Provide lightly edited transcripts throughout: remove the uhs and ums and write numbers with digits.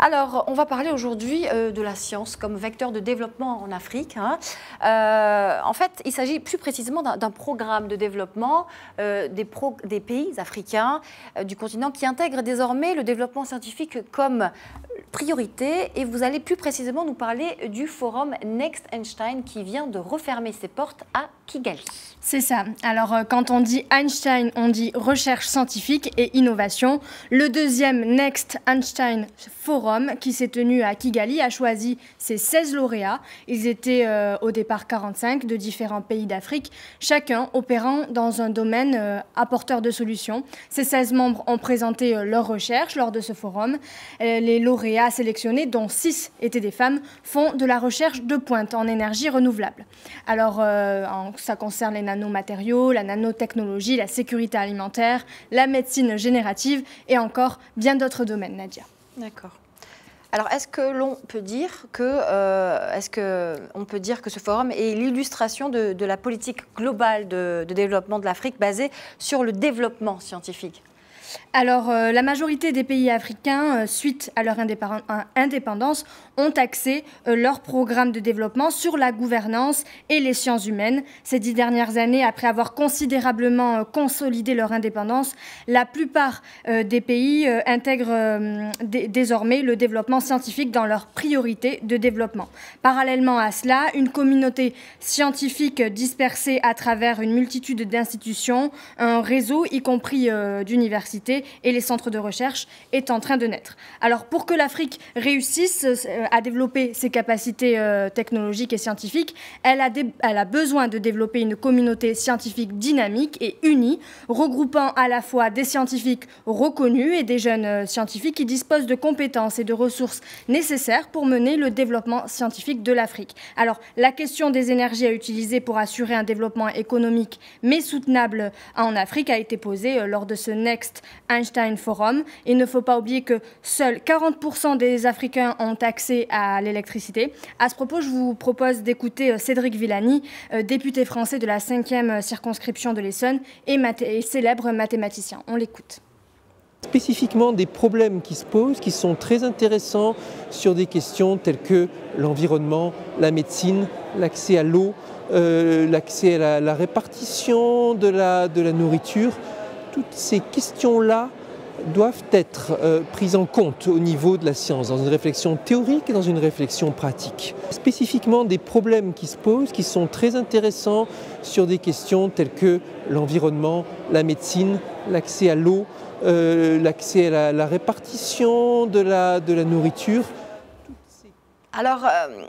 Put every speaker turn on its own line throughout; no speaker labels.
Alors, on va parler aujourd'hui de la science comme vecteur de développement en Afrique. En fait, il s'agit plus précisément d'un programme de développement des pays africains du continent qui intègre désormais le développement scientifique comme priorité. Et vous allez plus précisément nous parler du forum Next Einstein qui vient de refermer ses portes à Kigali.
C'est ça. Alors, quand on dit Einstein, on dit recherche scientifique et innovation. Le deuxième Next Einstein Forum, qui s'est tenu à Kigali, a choisi ses 16 lauréats. Ils étaient au départ 45 de différents pays d'Afrique, chacun opérant dans un domaine apporteur de solutions. Ces 16 membres ont présenté leurs recherches lors de ce forum. Les lauréats sélectionnés, dont 6 étaient des femmes, font de la recherche de pointe en énergie renouvelable. Alors, ça concerne les nanomatériaux, la nanotechnologie, la sécurité alimentaire, la médecine générative et encore bien d'autres domaines, Nadia.
D'accord. Alors, est-ce que l'on peut dire que, ce forum est l'illustration de la politique globale de développement de l'Afrique basée sur le développement scientifique ?
Alors, la majorité des pays africains, suite à leur indépendance, ont axé leur programme de développement sur la gouvernance et les sciences humaines. Ces 10 dernières années, après avoir considérablement consolidé leur indépendance, la plupart des pays intègrent désormais le développement scientifique dans leurs priorités de développement. Parallèlement à cela, une communauté scientifique dispersée à travers une multitude d'institutions, un réseau, y compris d'universités, et les centres de recherche est en train de naître. Alors pour que l'Afrique réussisse à développer ses capacités technologiques et scientifiques, elle a besoin de développer une communauté scientifique dynamique et unie, regroupant à la fois des scientifiques reconnus et des jeunes scientifiques qui disposent de compétences et de ressources nécessaires pour mener le développement scientifique de l'Afrique. Alors la question des énergies à utiliser pour assurer un développement économique mais soutenable en Afrique a été posée lors de ce Next Einstein Forum. Il ne faut pas oublier que seuls 40% des Africains ont accès à l'électricité. À ce propos, je vous propose d'écouter Cédric Villani, député français de la 5e circonscription de l'Essonne et célèbre mathématicien. On l'écoute.
Spécifiquement des problèmes qui se posent, qui sont très intéressants sur des questions telles que l'environnement, la médecine, l'accès à l'eau, l'accès à la répartition de la nourriture. Toutes ces questions-là doivent être prises en compte au niveau de la science, dans une réflexion théorique et dans une réflexion pratique. Spécifiquement des problèmes qui se posent, qui sont très intéressants sur des questions telles que l'environnement, la médecine, l'accès à l'eau, l'accès à la répartition de la nourriture.
Alors,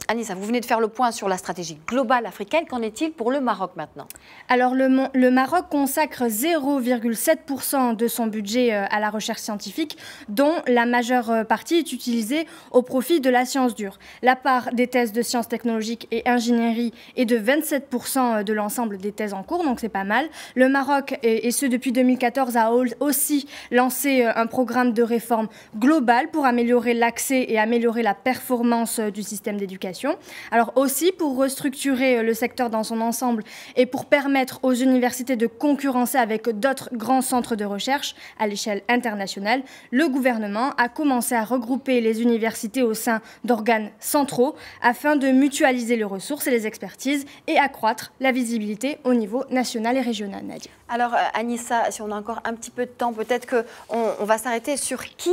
Anissa, vous venez de faire le point sur la stratégie globale africaine. Qu'en est-il pour le Maroc maintenant?
Alors, le Maroc consacre 0,7% de son budget à la recherche scientifique, dont la majeure partie est utilisée au profit de la science dure. La part des thèses de sciences technologiques et ingénierie est de 27% de l'ensemble des thèses en cours, donc c'est pas mal. Le Maroc, et ce depuis 2014, a aussi lancé un programme de réforme globale pour améliorer l'accès et améliorer la performance du système d'éducation. Alors aussi pour restructurer le secteur dans son ensemble et pour permettre aux universités de concurrencer avec d'autres grands centres de recherche à l'échelle internationale, le gouvernement a commencé à regrouper les universités au sein d'organes centraux afin de mutualiser les ressources et les expertises et accroître la visibilité au niveau national et régional. Nadia.
Alors Anissa, si on a encore un petit peu de temps, peut-être qu'on va s'arrêter sur qui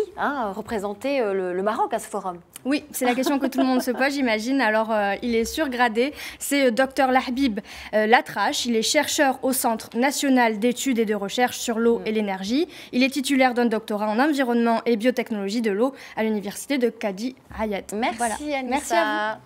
représentait le Maroc à ce forum.
Oui, c'est la question que tout le monde se pose, j'imagine. Alors, il est surgradé. C'est Dr Lahbib Latrache. Il est chercheur au Centre national d'études et de recherche sur l'eau et l'énergie. Il est titulaire d'un doctorat en environnement et biotechnologie de l'eau à l'université de Cadi Hayat.
Merci, voilà. Anissa.
Merci à vous.